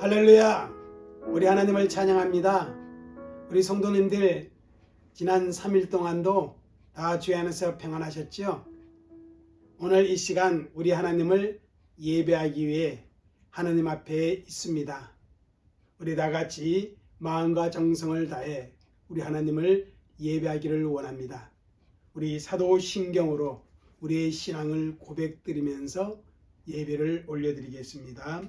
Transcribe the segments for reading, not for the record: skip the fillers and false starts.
할렐루야! 우리 하나님을 찬양합니다. 우리 성도님들 지난 3일 동안도 다 주의 안에서 평안하셨죠? 오늘 이 시간 우리 하나님을 예배하기 위해 하나님 앞에 있습니다. 우리 다 같이 마음과 정성을 다해 우리 하나님을 예배하기를 원합니다. 우리 사도신경으로 우리의 신앙을 고백드리면서 예배를 올려드리겠습니다.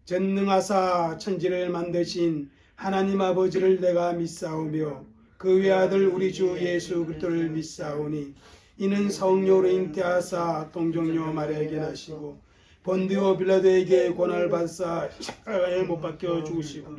전능하사 천지를 만드신 하나님 아버지를 내가 믿사오며 그 외아들 우리 주 예수 그리스도를 믿사오니 이는 성령으로 잉태하사 동정녀 마리아에게 나시고 본디오 빌라도에게 고난을 받사 십자가에 못 박혀 죽으시고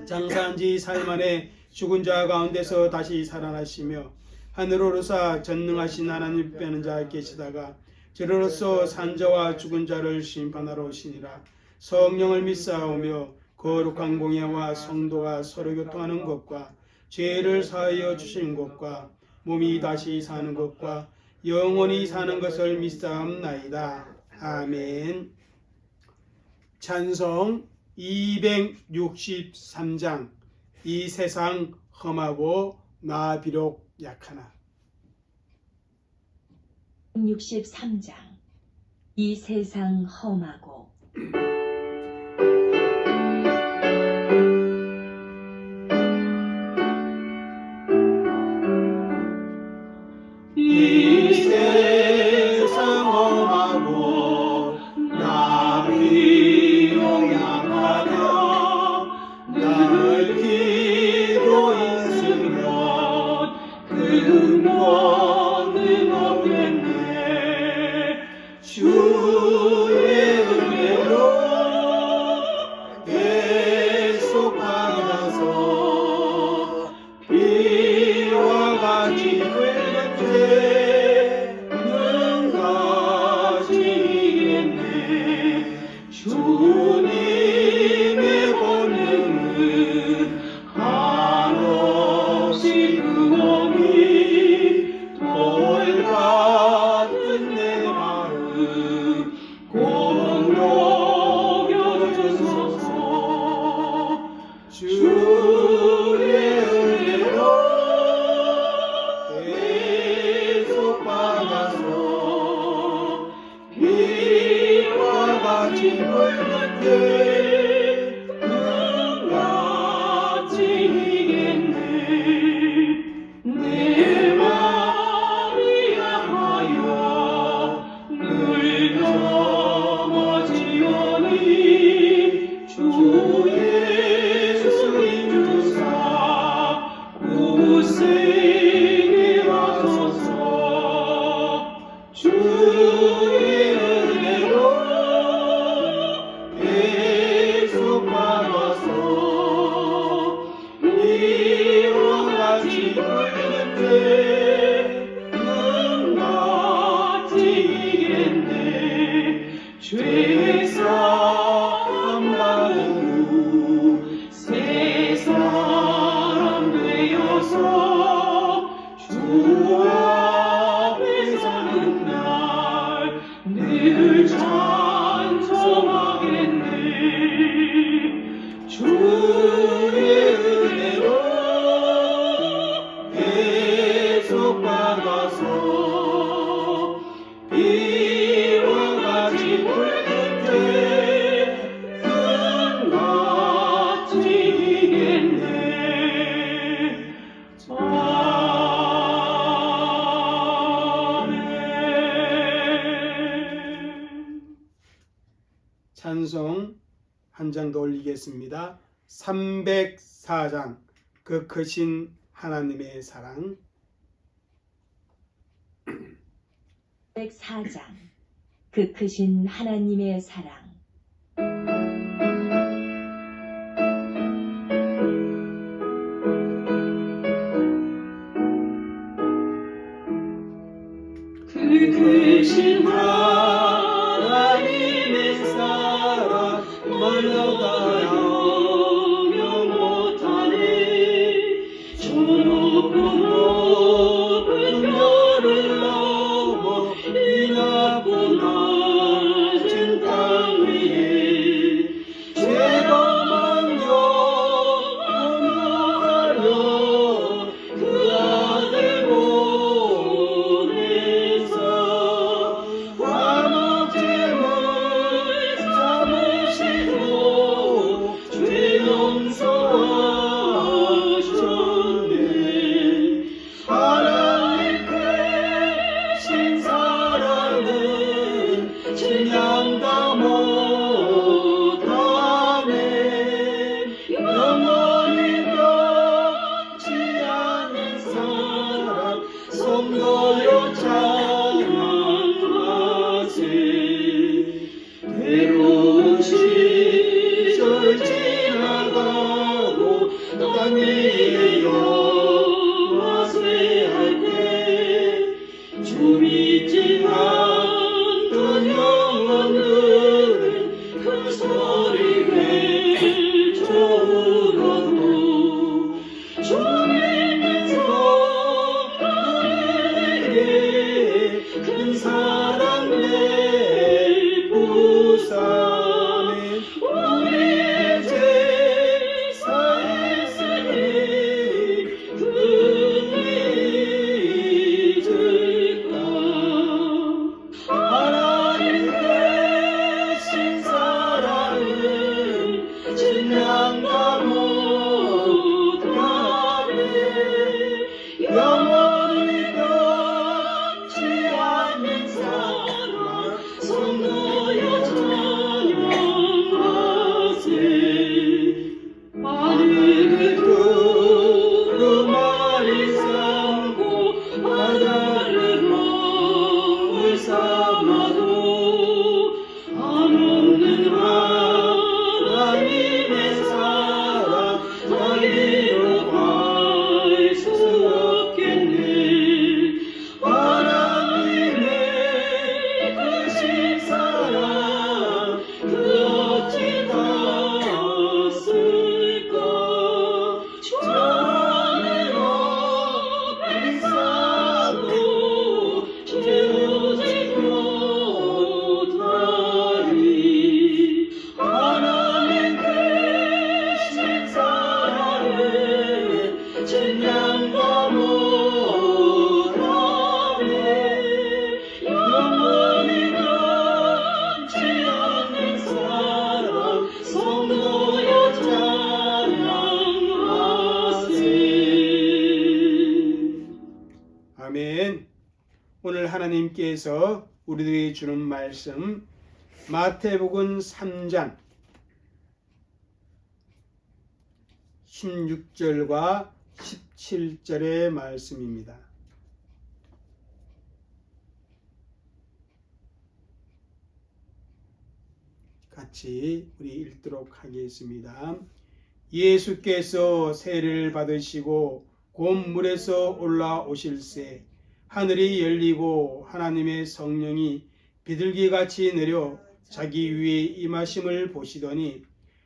장사한 지 4일 만에 죽은 자 가운데서 다시 살아나시며 하늘로 오르사 전능하신 하나님 빼는 자 계시다가 저로서 산자와 죽은 자를 심판하러 오시니라. 성령을 믿사오며 거룩한 공예와 성도가 서로 교통하는 것과 죄를 사하여 주시는 것과 몸이 다시 사는 것과 영원히 사는 것을 믿사옵나이다. 아멘. 찬송 263장 이 세상 험하고 나 비록 약하나. 63장 이 세상 험하고 이 세상 험하고 나 비록 약하나 늘 기도 있으면 근원은 없겠네. 주의 은혜로 계속 받아서 비와 같이 늙은 죄는 가지겠네. 주님의 권능은 한없이 크오니 돌 같은 내 마음 꼭 녹여주소서. 주의 은혜로 계속 받아서 비와 같이 붉은 죄는 가지겠네. 내 마음이 아파요 늘 넘어지오니 주 예수 인주사 구세에 와소서. 주의 은혜로 계속 받아서 이와 같이 붉은 죄는 가지겠네. 죄 사함 받은 후 새 사람 되어서 주 앞에 서는 날 늘 찬송하겠네. 주의 은혜로 계속 받아서 비와 같이 붉은 죄는 가지겠네. 찬송 한 장 더 올리겠습니다. 304장 그 크신 하나님의 사랑. 104장 그 크신 하나님의 사랑. 그 크신 하나님의 사랑 말로가요 영 못하네. 저 높은 높은 별을 넘어 이 나쁜 낮은 땅 위에 하나님께서 우리들에게 주는 말씀 마태복음 3장 16절과 17절의 말씀입니다. 같이 우리 읽도록 하겠습니다. 예수께서 세례를 받으시고 곧 물에서 올라오실새 하늘이 열리고 하나님의 성령이 비둘기같이 내려 자기 위에 임하심을 보시더니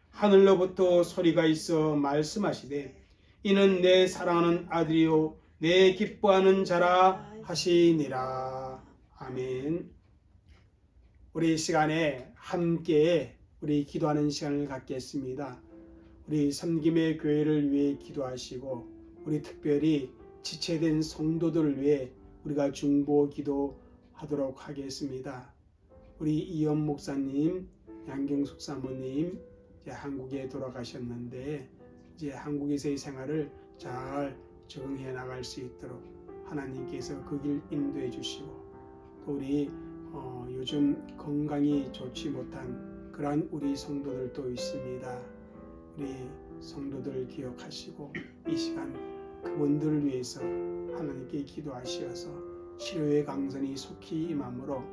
하늘로부터 소리가 있어 말씀하시되 이는 내 사랑하는 아들이요 내 기뻐하는 자라 하시니라. 아멘. 우리 이 시간에 함께 우리 기도하는 시간을 갖겠습니다. 우리 섬김의 교회를 위해 기도하시고 우리 특별히 지체된 성도들을 위해 우리가 중보 기도하도록 하겠습니다. 우리 이현 목사님, 양경숙 사모님 이제 한국에 돌아가셨는데 이제 한국에서의 생활을 잘 적응해 나갈 수 있도록 하나님께서 그 길 인도해 주시고 또 우리 요즘 건강이 좋지 못한 그러한 우리 성도들도 있습니다. 우리 성도들을 기억하시고 이 시간 그분들을 위해서 하나님께 기도하시어서 치료의 강선이 속히 임함으로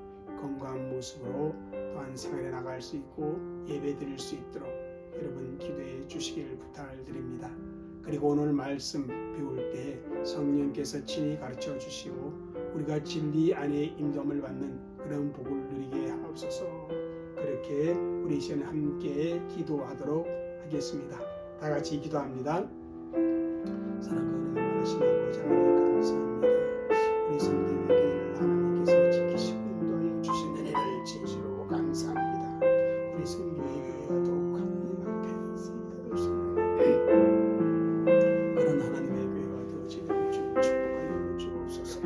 건강한 모습으로 또한 생활해 나갈 수 있고 예배 드릴 수 있도록 여러분 기도해 주시기를 부탁을 드립니다. 그리고 오늘 말씀 배울 때 성령께서 친히 가르쳐 주시고 우리가 진리 안에 인도함을 받는 그런 복을 누리게 하옵소서. 그렇게 우리 이 시간에 함께 기도하도록 하겠습니다. 다 같이 기도합니다. 사랑과 은혜가 많으신 아버지 하나님 감사합니다. 우리 성경의 교회를 하나님께서 지키시고 인도하여 주신 은혜를 진실로 감사합니다. 우리 성경의 교회가 더욱 하나님 앞에 받을 수 있는 그런 하나님의 교회가 되어지기를 주 축복하여 주옵소서.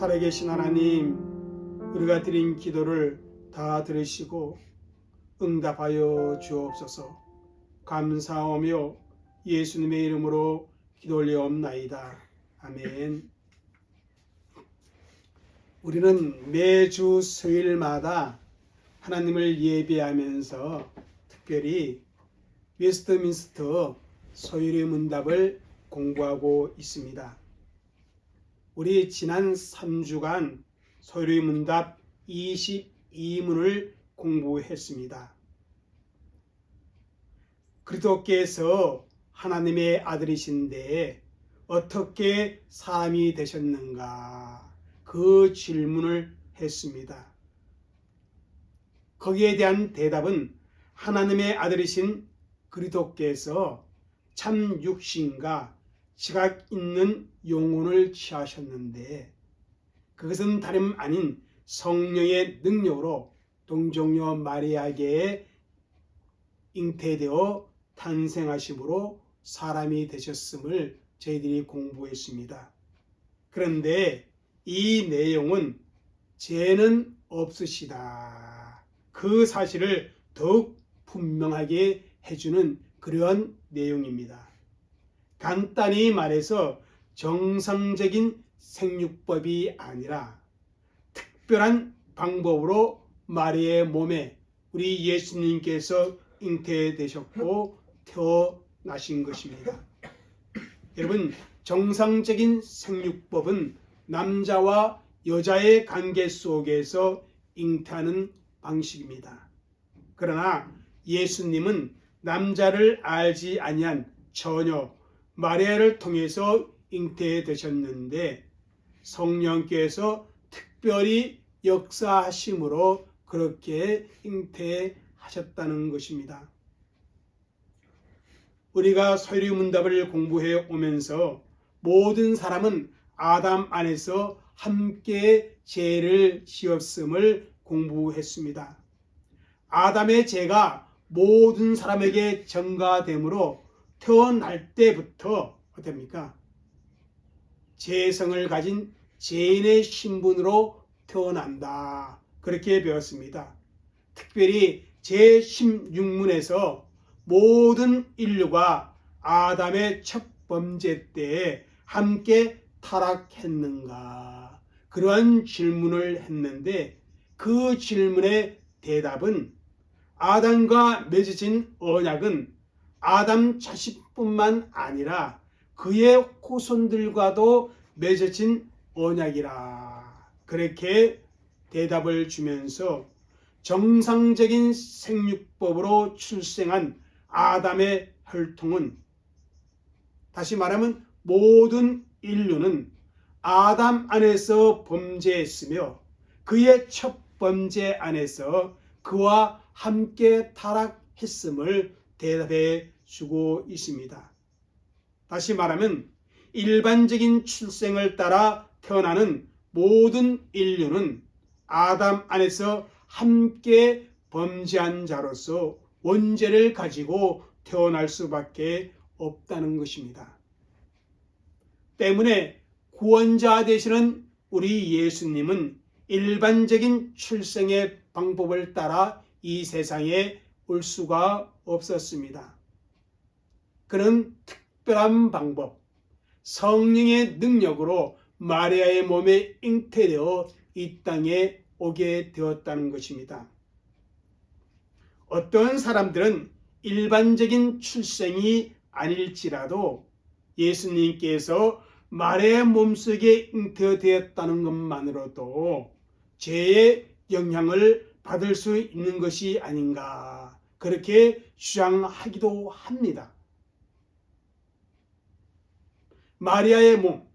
살아계신 하나님, 우리가 드린 기도를 다 들으시고 응답하여 주옵소서. 감사하며 예수님의 이름으로 기도 올려옵나이다. 아멘. 우리는 매주 수요일마다 하나님을 예배하면서 특별히 웨스트민스터 소율의 문답을 공부하고 있습니다. 우리 지난 3주간 소율의 문답 22문을 공부했습니다. 그리스도께서 하나님의 아들이신데 어떻게 사람이 되셨는가? 그 질문을 했습니다. 거기에 대한 대답은 하나님의 아들이신 그리스도께서 참 육신과 지각 있는 영혼을 취하셨는데 그것은 다름 아닌 성령의 능력으로 동정녀 마리아에게 잉태되어 탄생하심으로 사람이 되셨음을 저희들이 공부했습니다. 그런데 이 내용은 죄는 없으시다, 그 사실을 더욱 분명하게 해주는 그러한 내용입니다. 간단히 말해서 정상적인 생육법이 아니라 특별한 방법으로 마리아의 몸에 우리 예수님께서 잉태되셨고 태어나신 것입니다. 여러분, 정상적인 생육법은 남자와 여자의 관계 속에서 잉태하는 방식입니다. 그러나 예수님은 남자를 알지 아니한 처녀 마리아를 통해서 잉태되셨는데 성령께서 특별히 역사하심으로 그렇게 잉태하셨다는 것입니다. 우리가 서류문답을 공부해 오면서 모든 사람은 아담 안에서 함께 죄를 지었음을 공부했습니다. 아담의 죄가 모든 사람에게 전가되므로 태어날 때부터 어떻습니까? 죄성을 가진 죄인의 신분으로 태어난다, 그렇게 배웠습니다. 특별히 제16문에서 모든 인류가 아담의 첫 범죄 때에 함께 타락했는가, 그러한 질문을 했는데 그 질문의 대답은 아담과 맺어진 언약은 아담 자식뿐만 아니라 그의 후손들과도 맺어진 언약이라, 그렇게 대답을 주면서 정상적인 생육법으로 출생한 아담의 혈통은, 다시 말하면 모든 인류는 아담 안에서 범죄했으며 그의 첫 범죄 안에서 그와 함께 타락했음을 대답해 주고 있습니다. 다시 말하면 일반적인 출생을 따라 태어나는 모든 인류는 아담 안에서 함께 범죄한 자로서 원죄를 가지고 태어날 수밖에 없다는 것입니다. 때문에 구원자 되시는 우리 예수님은 일반적인 출생의 방법을 따라 이 세상에 올 수가 없었습니다. 그는 특별한 방법, 성령의 능력으로 마리아의 몸에 잉태되어 이 땅에 오게 되었다는 것입니다. 어떤 사람들은 일반적인 출생이 아닐지라도 예수님께서 마리아의 몸속에 잉태되었다는 것만으로도 죄의 영향을 받을 수 있는 것이 아닌가, 그렇게 주장하기도 합니다. 마리아의 몸,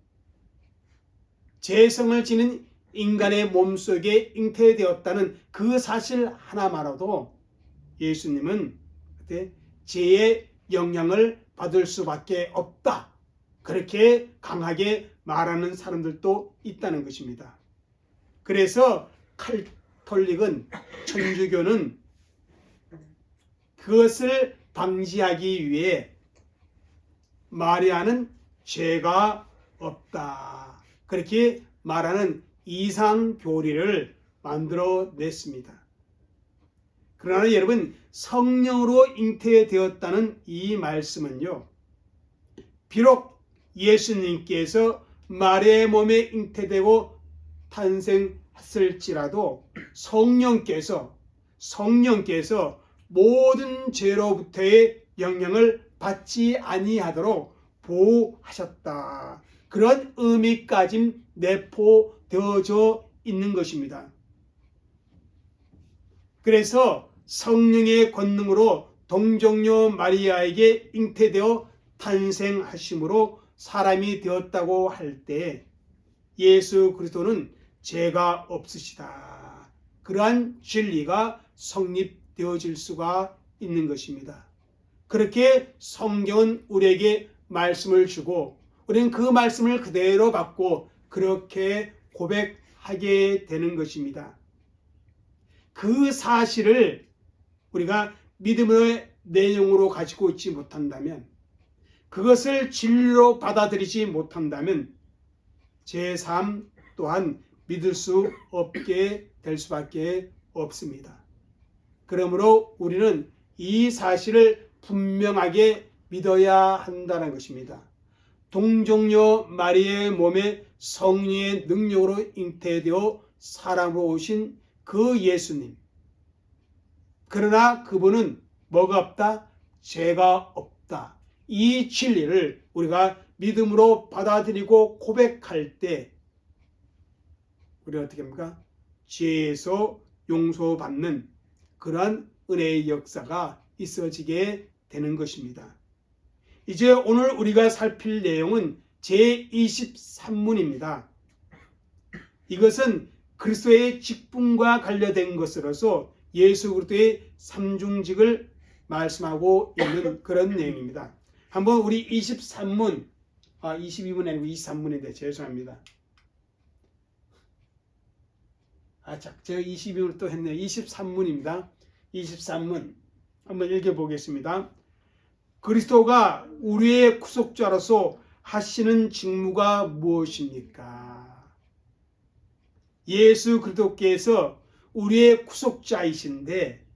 죄성을 지닌 인간의 몸속에 잉태되었다는 그 사실 하나만으로도 예수님은 죄의 영향을 받을 수밖에 없다, 그렇게 강하게 말하는 사람들도 있다는 것입니다. 그래서 카톨릭은, 천주교는 그것을 방지하기 위해 마리아는 죄가 없다, 그렇게 말하는 이상 교리를 만들어냈습니다. 그러나 여러분, 성령으로 잉태되었다는 이 말씀은요, 비록 예수님께서 마리아의 몸에 잉태되고 탄생했을지라도 성령께서 모든 죄로부터의 영향을 받지 아니하도록 보호하셨다, 그런 의미까지 내포되어져 있는 것입니다. 그래서 성령의 권능으로 동정녀 마리아에게 잉태되어 탄생하심으로 사람이 되었다고 할 때 예수 그리스도는 죄가 없으시다, 그러한 진리가 성립되어질 수가 있는 것입니다. 그렇게 성경은 우리에게 말씀을 주고 우리는 그 말씀을 그대로 받고 그렇게 하게 되는 것입니다. 그 사실을 우리가 믿음의 내용으로 가지고 있지 못한다면, 그것을 진리로 받아들이지 못한다면 제 삶 또한 믿을 수 없게 될 수밖에 없습니다. 그러므로 우리는 이 사실을 분명하게 믿어야 한다는 것입니다. 동정녀 마리의 몸에 성령의 능력으로 잉태되어 사람으로 오신 그 예수님. 그러나 그분은 뭐가 없다? 죄가 없다. 이 진리를 우리가 믿음으로 받아들이고 고백할 때 우리가 어떻게 합니까? 죄에서 용서받는 그러한 은혜의 역사가 있어지게 되는 것입니다. 이제 오늘 우리가 살필 내용은 제23문입니다. 이것은 그리스도의 직분과 관련된 것으로서 예수 그리스도의 삼중직을 말씀하고 있는 그런 내용입니다. 한번 우리 23문, 22문 아니고 23문인데 죄송합니다. 제가 22문을 또 했네요. 23문입니다. 23문 한번 읽어보겠습니다. 그리스도가 우리의 구속자로서 하시는 직무가 무엇입니까? 예수 그리스도께서 우리의 구속자이신데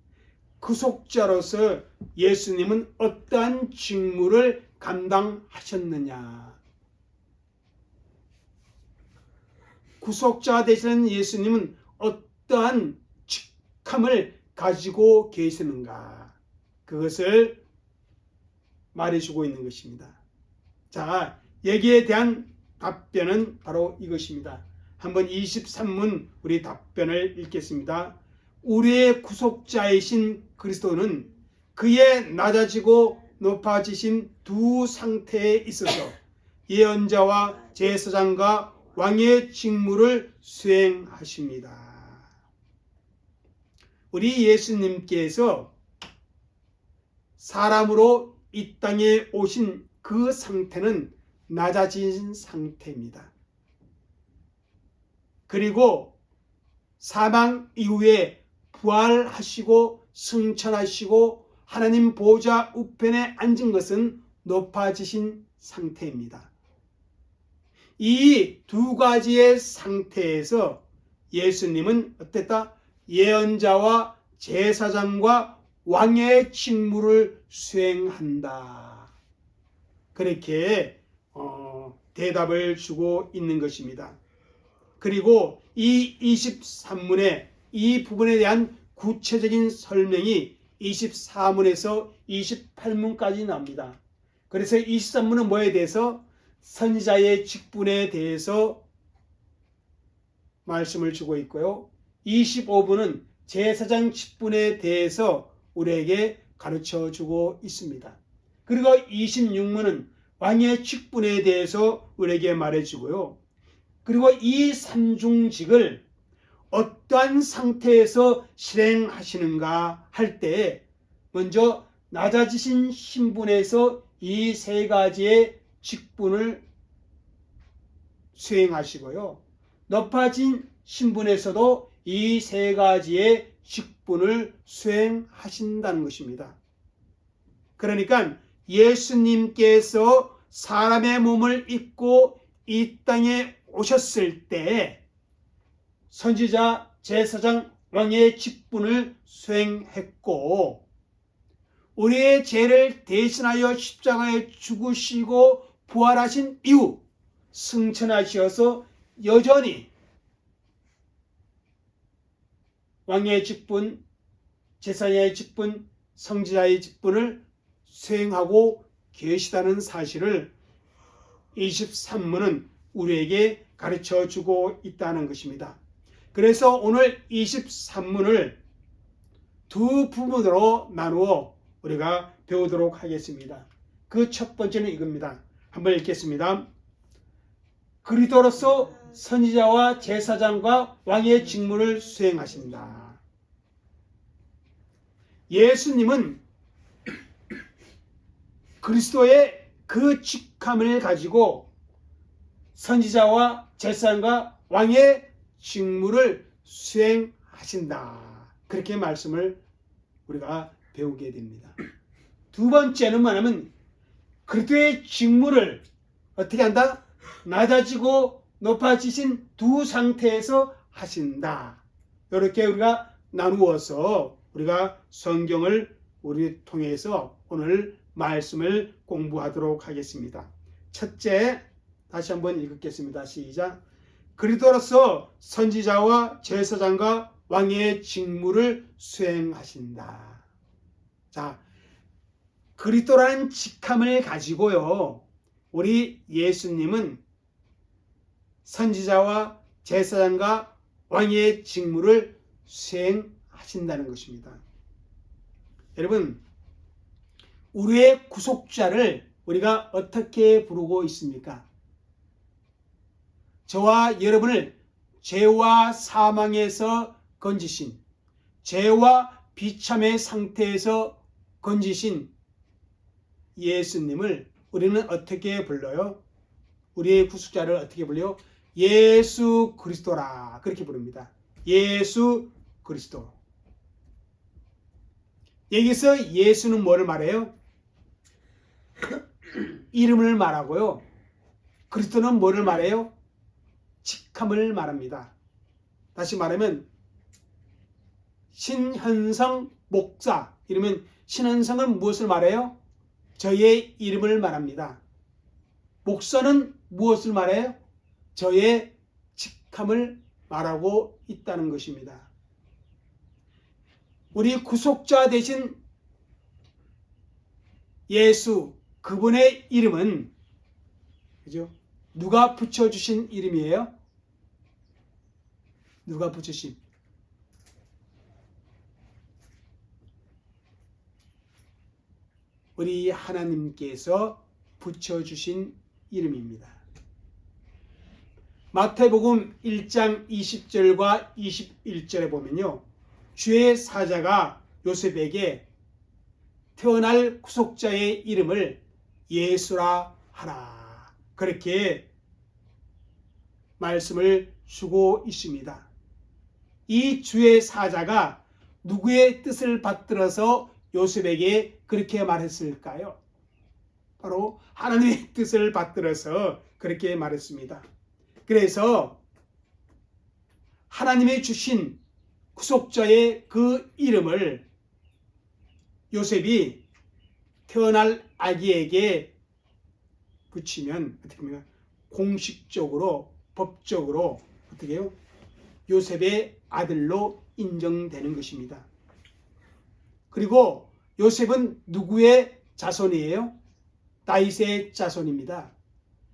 구속자로서 예수님은 어떠한 직무를 감당하셨느냐? 구속자 되시는 예수님은 어떠한 직함을 가지고 계시는가? 그것을 말해주고 있는 것입니다. 자, 여기에 대한 답변은 바로 이것입니다. 한번 23문 우리 답변을 읽겠습니다. 우리의 구속자이신 그리스도는 그의 낮아지고 높아지신 두 상태에 있어서 예언자와 제사장과 왕의 직무를 수행하십니다. 우리 예수님께서 사람으로 이 땅에 오신 그 상태는 낮아진 상태입니다. 그리고 사망 이후에 부활하시고 승천하시고 하나님 보좌 우편에 앉은 것은 높아지신 상태입니다. 이 두 가지의 상태에서 예수님은 어땠다? 예언자와 제사장과 왕의 직무를 수행한다. 그렇게 대답을 주고 있는 것입니다. 그리고 이 23문에 이 부분에 대한 구체적인 설명이 24문에서 28문까지 나옵니다. 그래서 23문은 뭐에 대해서? 선지자의 직분에 대해서 말씀을 주고 있고요. 25부는 제사장 직분에 대해서 우리에게 가르쳐 주고 있습니다. 그리고 26문은 왕의 직분에 대해서 우리에게 말해주고요. 그리고 이 삼중직을 어떠한 상태에서 실행하시는가 할 때 먼저 낮아지신 신분에서 이 세 가지의 직분을 수행하시고요. 높아진 신분에서도 이 세 가지의 직분을 수행하신다는 것입니다. 그러니까 예수님께서 사람의 몸을 입고 이 땅에 오셨을 때 선지자, 제사장, 왕의 직분을 수행했고 우리의 죄를 대신하여 십자가에 죽으시고 부활하신 이후 승천하셔서 여전히 왕의 직분, 제사장의 직분, 성지자의 직분을 수행하고 계시다는 사실을 23문은 우리에게 가르쳐 주고 있다는 것입니다. 그래서 오늘 23문을 두 부분으로 나누어 우리가 배우도록 하겠습니다. 그 첫 번째는 이겁니다. 한번 읽겠습니다. 그리스도로서 선지자와 제사장과 왕의 직무를 수행하신다. 예수님은 그리스도의 그 직함을 가지고 선지자와 제사장과 왕의 직무를 수행하신다. 그렇게 말씀을 우리가 배우게 됩니다. 두 번째는 뭐냐면 그리스도의 직무를 어떻게 한다? 낮아지고 높아지신 두 상태에서 하신다. 이렇게 우리가 나누어서 우리가 성경을 우리 통해서 오늘 말씀을 공부하도록 하겠습니다. 첫째, 다시 한번 읽겠습니다. 시작. 그리스도로서 선지자와 제사장과 왕의 직무를 수행하신다. 자, 그리스도라는 직함을 가지고요, 우리 예수님은 선지자와 제사장과 왕의 직무를 수행하신다는 것입니다. 여러분, 우리의 구속자를 우리가 어떻게 부르고 있습니까? 저와 여러분을 죄와 사망에서 건지신, 죄와 비참의 상태에서 건지신 예수님을 우리는 어떻게 불러요? 우리의 구속자를 어떻게 불러요? 예수 그리스도라, 그렇게 부릅니다. 예수 그리스도. 여기서 예수는 뭐를 말해요? 이름을 말하고요. 그리스도는 뭐를 말해요? 직함을 말합니다. 다시 말하면 신현성 목사, 이러면 신현성은 무엇을 말해요? 저의 이름을 말합니다. 목사는 무엇을 말해요? 저의 직함을 말하고 있다는 것입니다. 우리 구속자 되신 예수, 그분의 이름은, 그죠? 누가 붙여주신 이름이에요? 누가 붙여주신? 우리 하나님께서 붙여주신 이름입니다. 마태복음 1장 20절과 21절에 보면요, 주의 사자가 요셉에게 태어날 구속자의 이름을 예수라 하라, 그렇게 말씀을 주고 있습니다. 이 주의 사자가 누구의 뜻을 받들어서 요셉에게 그렇게 말했을까요? 바로 하나님의 뜻을 받들어서 그렇게 말했습니다. 그래서 하나님이 주신 구속자의 그 이름을 요셉이 태어날 아기에게 붙이면 어떻게 합니까? 공식적으로, 법적으로 어떻게 해요? 요셉의 아들로 인정되는 것입니다. 그리고 요셉은 누구의 자손이에요? 다윗의 자손입니다.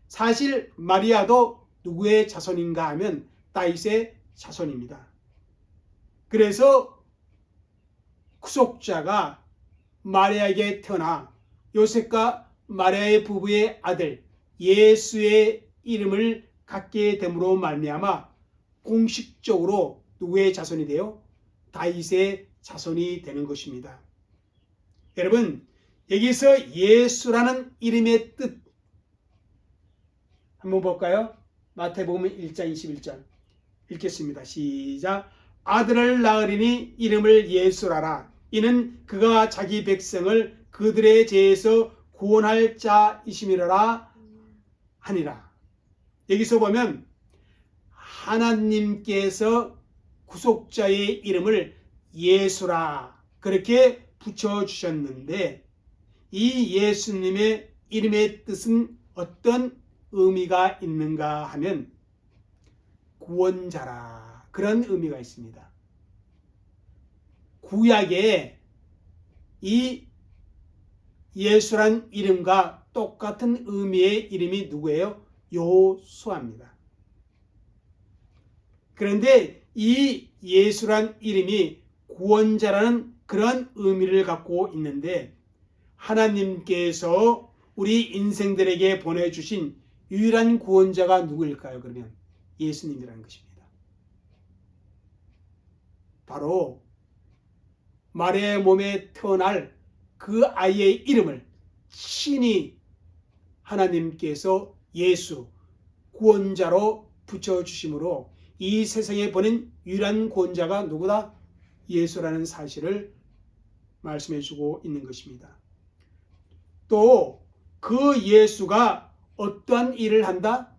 사실 마리아도 누구의 자손인가 하면 다윗의 자손입니다. 그래서 구속자가 마리아에게 태어나 요셉과 마리아의 부부의 아들 예수의 이름을 갖게 됨으로 말미암아 공식적으로 누구의 자손이 돼요? 다윗의 자손이 되는 것입니다. 여러분, 여기서 예수라는 이름의 뜻 한번 볼까요? 마태복음 1장 21절 읽겠습니다. 시작. 아들을 낳으리니 이름을 예수라라. 이는 그가 자기 백성을 그들의 죄에서 구원할 자이심이라 하니라. 여기서 보면 하나님께서 구속자의 이름을 예수라 그렇게 붙여주셨는데, 이 예수님의 이름의 뜻은 어떤 의미가 있는가 하면 구원자라, 그런 의미가 있습니다. 구약에 이 예수란 이름과 똑같은 의미의 이름이 누구예요? 요수아입니다. 그런데 이 예수란 이름이 구원자라는 그런 의미를 갖고 있는데, 하나님께서 우리 인생들에게 보내주신 유일한 구원자가 누구일까요? 그러면 예수님이라는 것입니다. 바로 마리아의 몸에 태어날 그 아이의 이름을 친히 하나님께서 예수, 구원자로 붙여주심으로 이 세상에 보낸 유일한 구원자가 누구다? 예수라는 사실을 말씀해 주고 있는 것입니다. 또 그 예수가 어떠한 일을 한다?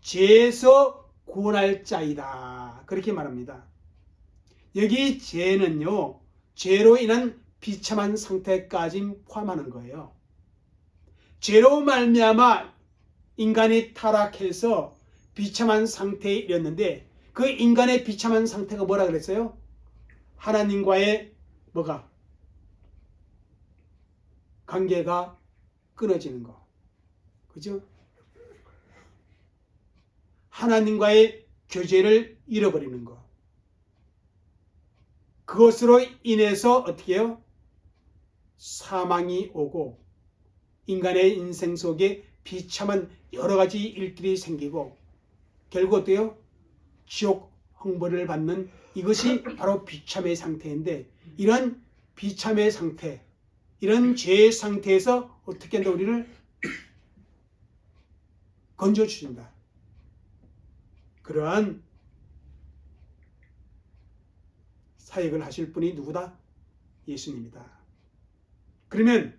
죄에서 구원할 자이다. 그렇게 말합니다. 여기 죄는요, 죄로 인한 비참한 상태까지 포함하는 거예요. 죄로 말미암아 인간이 타락해서 비참한 상태에 이르렀는데 그 인간의 비참한 상태가 뭐라 그랬어요? 하나님과의 뭐가? 관계가 끊어지는 거. 그죠? 하나님과의 교제를 잃어버리는 거. 그것으로 인해서 어떻게 해요? 사망이 오고 인간의 인생 속에 비참한 여러 가지 일들이 생기고 결국 어때요? 지옥 형벌을 받는 이것이 바로 비참의 상태인데 이런 비참의 상태, 이런 죄의 상태에서 어떻게 한다? 우리를 건져주신다. 그러한 사역을 하실 분이 누구다? 예수님이다. 그러면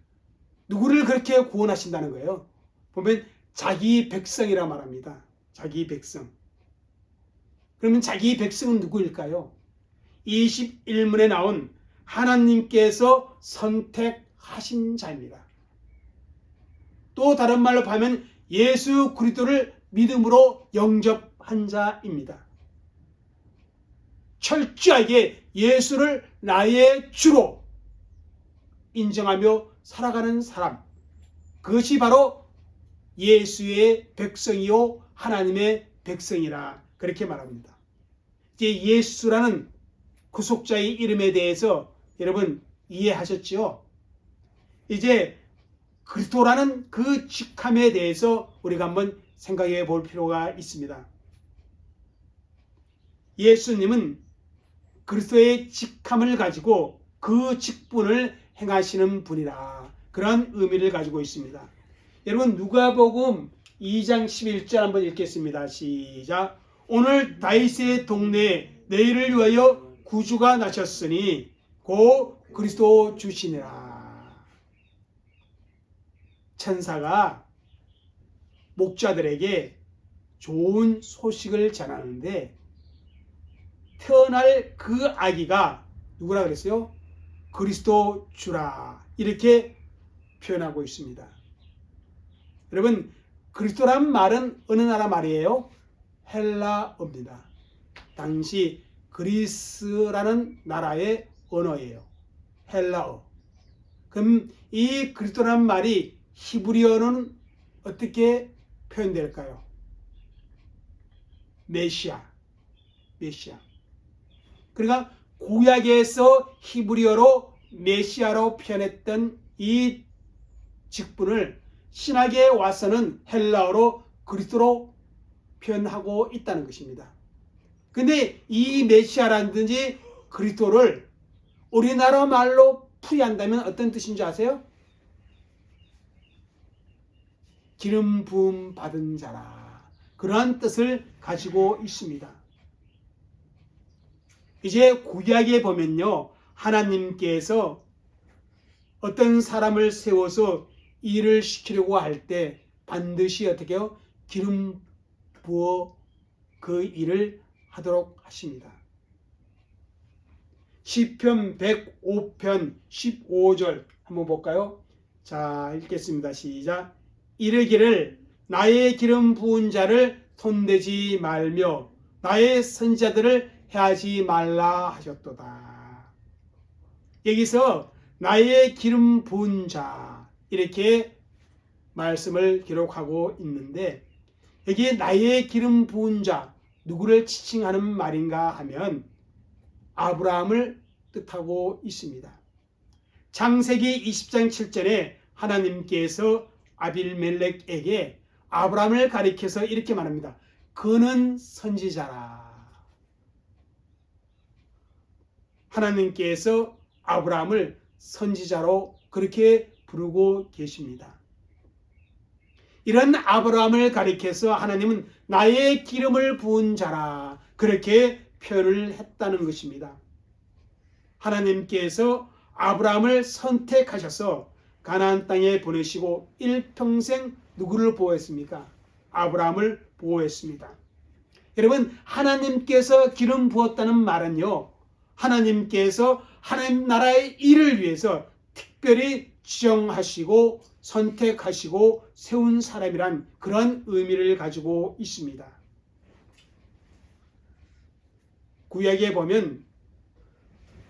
누구를 그렇게 구원하신다는 거예요? 보면 자기 백성이라 말합니다. 자기 백성. 그러면 자기 백성은 누구일까요? 21문에 나온 하나님께서 선택하신 자입니다. 또 다른 말로 하면 예수 그리스도를 믿음으로 영접한 자입니다. 철저하게 예수를 나의 주로 인정하며 살아가는 사람, 그것이 바로 예수의 백성이요 하나님의 백성이라 그렇게 말합니다. 이제 예수라는 구속자의 이름에 대해서 여러분 이해하셨죠? 이제 그리스도라는 그 직함에 대해서 우리가 한번 생각해 볼 필요가 있습니다. 예수님은 그리스도의 직함을 가지고 그 직분을 행하시는 분이라 그런 의미를 가지고 있습니다. 여러분 누가복음 2장 11절 한번 읽겠습니다. 시작. 오늘 다윗의 동네에 너희를 위하여 구주가 나셨으니 곧 그리스도 주시니라. 천사가 목자들에게 좋은 소식을 전하는데 태어날 그 아기가 누구라 그랬어요? 그리스도 주라 이렇게 표현하고 있습니다. 여러분 그리스도란 말은 어느 나라 말이에요? 헬라어입니다. 당시 그리스라는 나라의 언어예요. 헬라어. 그럼 이 그리스도란 말이 히브리어는 어떻게 표현될까요? 메시아. 메시아. 그러니까 구약에서 히브리어로 메시아로 표현했던 이 직분을 신약에 와서는 헬라어로 그리스도로 표현하고 있다는 것입니다. 근데 이 메시아라든지 그리스도를 우리나라 말로 풀이한다면 어떤 뜻인지 아세요? 기름 부음 받은 자라. 그러한 뜻을 가지고 있습니다. 이제 구약에 보면요. 하나님께서 어떤 사람을 세워서 일을 시키려고 할 때 반드시 어떻게 해요? 기름 부어 그 일을 하도록 하십니다. 시편 105편 15절 한번 볼까요? 자, 읽겠습니다. 시작. 이르기를 나의 기름 부은 자를 손대지 말며 나의 선지자들을 해하지 말라 하셨도다. 여기서 나의 기름 부은 자 이렇게 말씀을 기록하고 있는데 여기에 나의 기름 부은 자 누구를 지칭하는 말인가 하면 아브라함을 뜻하고 있습니다. 창세기 20장 7절에 하나님께서 아빌멜렉에게 아브라함을 가리켜서 이렇게 말합니다. 그는 선지자라. 하나님께서 아브라함을 선지자로 그렇게 부르고 계십니다. 이런 아브라함을 가리켜서 하나님은 나의 기름을 부은 자라 그렇게 표현을 했다는 것입니다. 하나님께서 아브라함을 선택하셔서 가나안 땅에 보내시고 일평생 누구를 보호했습니까? 아브라함을 보호했습니다. 여러분, 하나님께서 기름 부었다는 말은요, 하나님께서 하나님 나라의 일을 위해서 특별히 지정하시고 선택하시고 세운 사람이란 그런 의미를 가지고 있습니다. 구약에 보면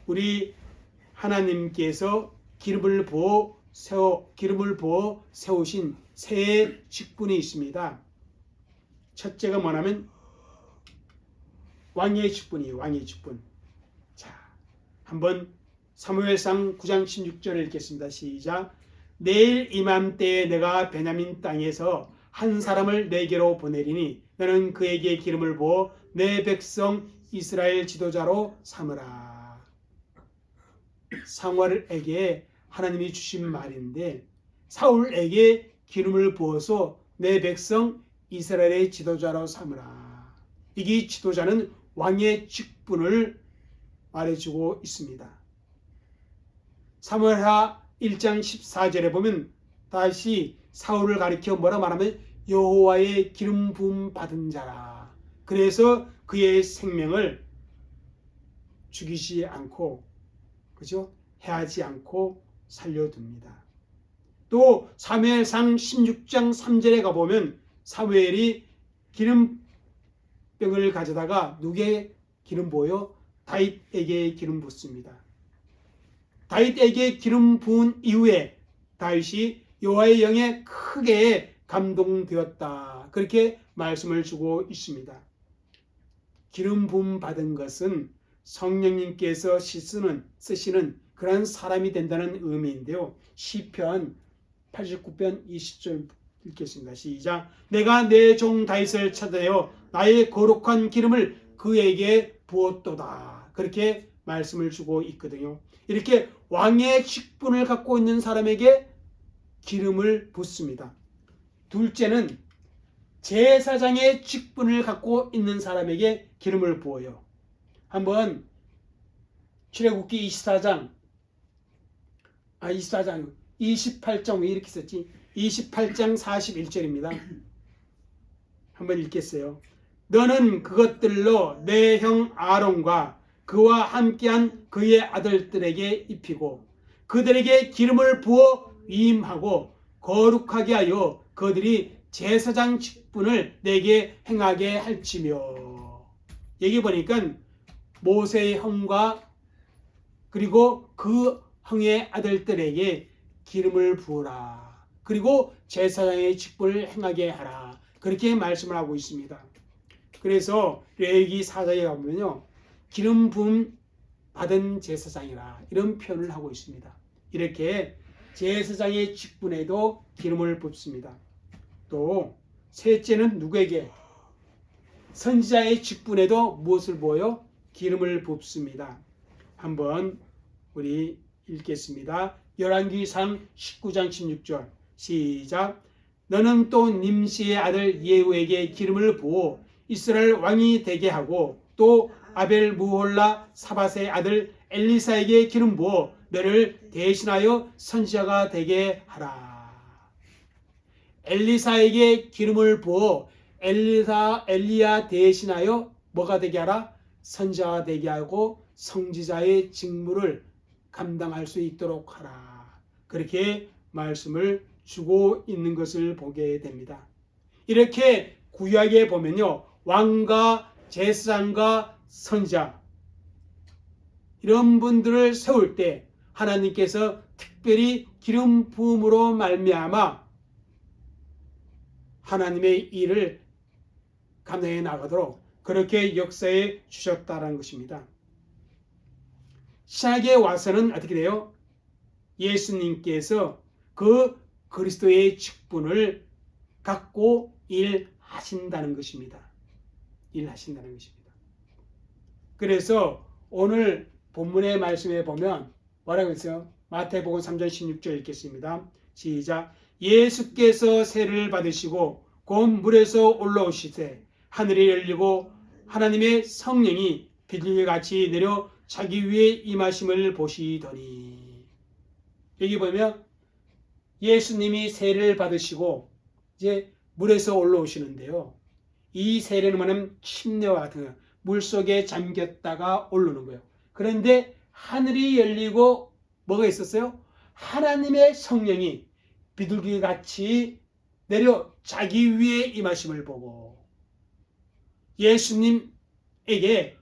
우리 하나님께서 기름을 부어 세우신 세 직분이 있습니다. 첫째가 뭐냐면 왕의 직분이에요. 왕의 직분. 자, 한번 사무엘상 9장 16절을 읽겠습니다. 시작. 내일 이맘때에 내가 베냐민 땅에서 한 사람을 내게로 보내리니 너는 그에게 기름을 부어 내 백성 이스라엘 지도자로 삼으라. 사무엘에게 하나님이 주신 말인데 사울에게 기름을 부어서 내 백성 이스라엘의 지도자로 삼으라. 이게 지도자는 왕의 직분을 말해주고 있습니다. 사무엘하 1장 14절에 보면 다시 사울을 가리켜 뭐라 말하면 여호와의 기름 부음 받은 자라. 그래서 그의 생명을 죽이지 않고 그죠? 해하지 않고 살려둡니다. 또 사무엘상 16장 3절에 가보면 사무엘이 기름병을 가져다가 누구에게 기름 부어요? 다윗에게 기름 붓습니다. 다윗에게 기름 부은 이후에 다윗이 여호와의 영에 크게 감동되었다. 그렇게 말씀을 주고 있습니다. 기름 부음 받은 것은 성령님께서 쓰시는 그런 사람이 된다는 의미인데요. 시편 89편 20절 읽겠습니다. 시작. 내가 내 종 다윗을 찾아내어 나의 거룩한 기름을 그에게 부었도다. 그렇게 말씀을 주고 있거든요. 이렇게 왕의 직분을 갖고 있는 사람에게 기름을 붓습니다. 둘째는 제사장의 직분을 갖고 있는 사람에게 기름을 부어요. 한번 출애굽기 28장 왜 이렇게 썼지? 28장 41절입니다. 한번 읽겠어요. 너는 그것들로 내 형 아론과 그와 함께한 그의 아들들에게 입히고 그들에게 기름을 부어 위임하고 거룩하게 하여 그들이 제사장 직분을 내게 행하게 할지며. 여기 보니까 모세의 형과 그리고 그 형의 아들들에게 기름을 부으라. 그리고 제사장의 직분을 행하게 하라. 그렇게 말씀을 하고 있습니다. 그래서 레위기 4장에 가보면요. 기름 부음 받은 제사장이라 이런 표현을 하고 있습니다. 이렇게 제사장의 직분에도 기름을 붓습니다. 또 셋째는 누구에게? 선지자의 직분에도 무엇을 부어요? 기름을 붓습니다. 한번 우리 읽겠습니다. 열왕기상 19장 16절 시작. 너는 또 님시의 아들 예후에게 기름을 부어 이스라엘 왕이 되게 하고 또 아벨 무홀라 사밧의 아들 엘리사에게 기름 부어 너를 대신하여 선지자가 되게 하라. 엘리사에게 기름을 부어 엘리야 대신하여 뭐가 되게 하라? 선지자가 되게 하고 성지자의 직무를 감당할 수 있도록 하라. 그렇게 말씀을 주고 있는 것을 보게 됩니다. 이렇게 구약에 보면요. 왕과 제사장과 선지자 이런 분들을 세울 때 하나님께서 특별히 기름 부음으로 말미암아 하나님의 일을 감당해 나가도록 그렇게 역사해 주셨다는 것입니다. 신약에 와서는 어떻게 돼요? 예수님께서 그 그리스도의 직분을 갖고 일하신다는 것입니다. 일하신다는 것입니다. 그래서 오늘 본문의 말씀에 보면 뭐라고 했어요? 마태복음 3장 16절 읽겠습니다. 시작. 예수께서 세를 받으시고 곧 물에서 올라오시되 하늘이 열리고 하나님의 성령이 비둘기같이 내려 자기 위에 임하심을 보시더니. 여기 보면 예수님이 세를 받으시고 이제 물에서 올라오시는데요. 이 세례는 뭐냐면 침례와 같은 물속에 잠겼다가 올라오는 거예요. 그런데 하늘이 열리고 뭐가 있었어요? 하나님의 성령이 비둘기같이 내려 자기 위에 임하심을 보고, 예수님에게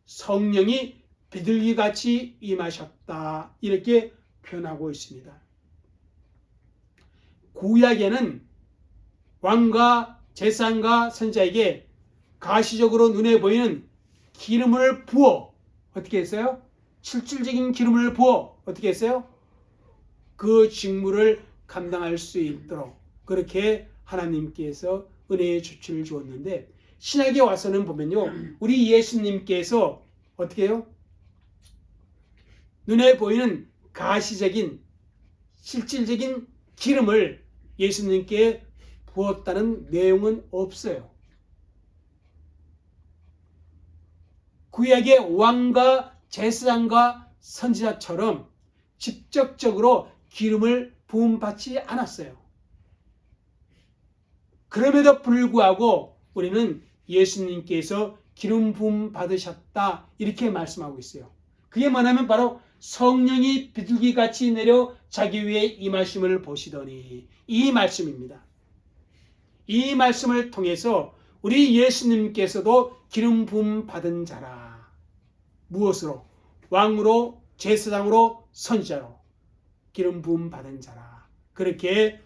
성령이 비둘기같이 임하셨다, 이렇게 표현하고 있습니다. 구약에는 왕과 제사장과 선지자에게 가시적으로 눈에 보이는 기름을 부어 어떻게 했어요? 실질적인 기름을 부어 어떻게 했어요? 그 직무를 감당할 수 있도록 그렇게 하나님께서 은혜의 조치를 주었는데, 신약에 와서는 보면요, 우리 예수님께서 어떻게 해요? 눈에 보이는 가시적인 실질적인 기름을 예수님께 부었다는 내용은 없어요. 구약의 왕과 제사장과 선지자처럼 직접적으로 기름을 부음받지 않았어요. 그럼에도 불구하고 우리는 예수님께서 기름 부음 받으셨다, 이렇게 말씀하고 있어요. 그게 뭐냐면 바로 성령이 비둘기같이 내려 자기 위에 임하심을 보시더니, 이 말씀입니다. 이 말씀을 통해서 우리 예수님께서도 기름 부음 받은 자라. 무엇으로? 왕으로, 제사장으로, 선지자로 기름 부음 받은 자라, 그렇게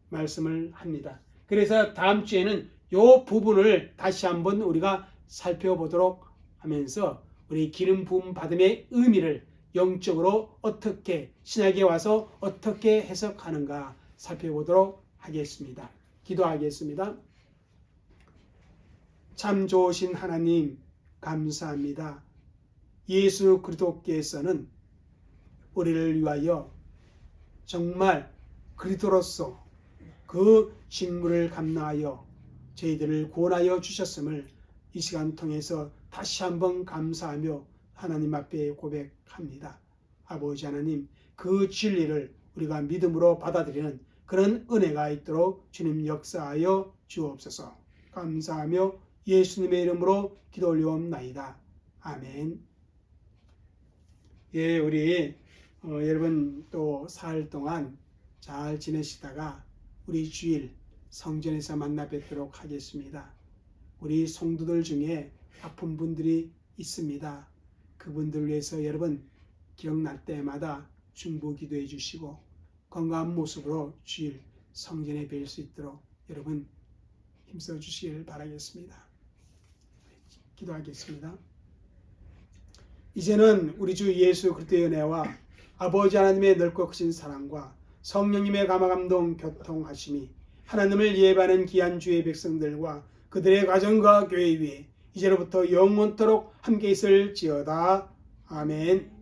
말씀을 합니다. 그래서 다음 주에는 이 부분을 다시 한번 우리가 살펴보도록 하면서 우리 기름 부음 받음의 의미를 영적으로 어떻게, 신약에 와서 어떻게 해석하는가 살펴보도록 하겠습니다. 기도하겠습니다. 참 좋으신 하나님, 감사합니다. 예수 그리스도께서는 우리를 위하여 정말 그리스도로서 그 직무를 감당하여 저희들을 구원하여 주셨음을 이 시간 통해서 다시 한번 감사하며 하나님 앞에 고백합니다. 아버지 하나님, 그 진리를 우리가 믿음으로 받아들이는 그런 은혜가 있도록 주님 역사하여 주옵소서. 감사하며 예수님의 이름으로 기도 올려옵나이다. 아멘. 예, 우리 여러분 또 사흘 동안 잘 지내시다가 우리 주일 성전에서 만나 뵙도록 하겠습니다. 우리 성도들 중에 아픈 분들이 있습니다. 그분들 위해서 여러분 기억날 때마다 중보 기도해 주시고 건강한 모습으로 주일 성전에 뵐 수 있도록 여러분 힘써 주시길 바라겠습니다. 기도하겠습니다. 이제는 우리 주 예수 그리스도의 은혜와 아버지 하나님의 넓고 크신 사랑과 성령님의 감화감동 교통하심이 하나님을 예배하는 귀한 주의 백성들과 그들의 가정과 교회 위에 이제로부터 영원토록 함께 있을지어다. 아멘.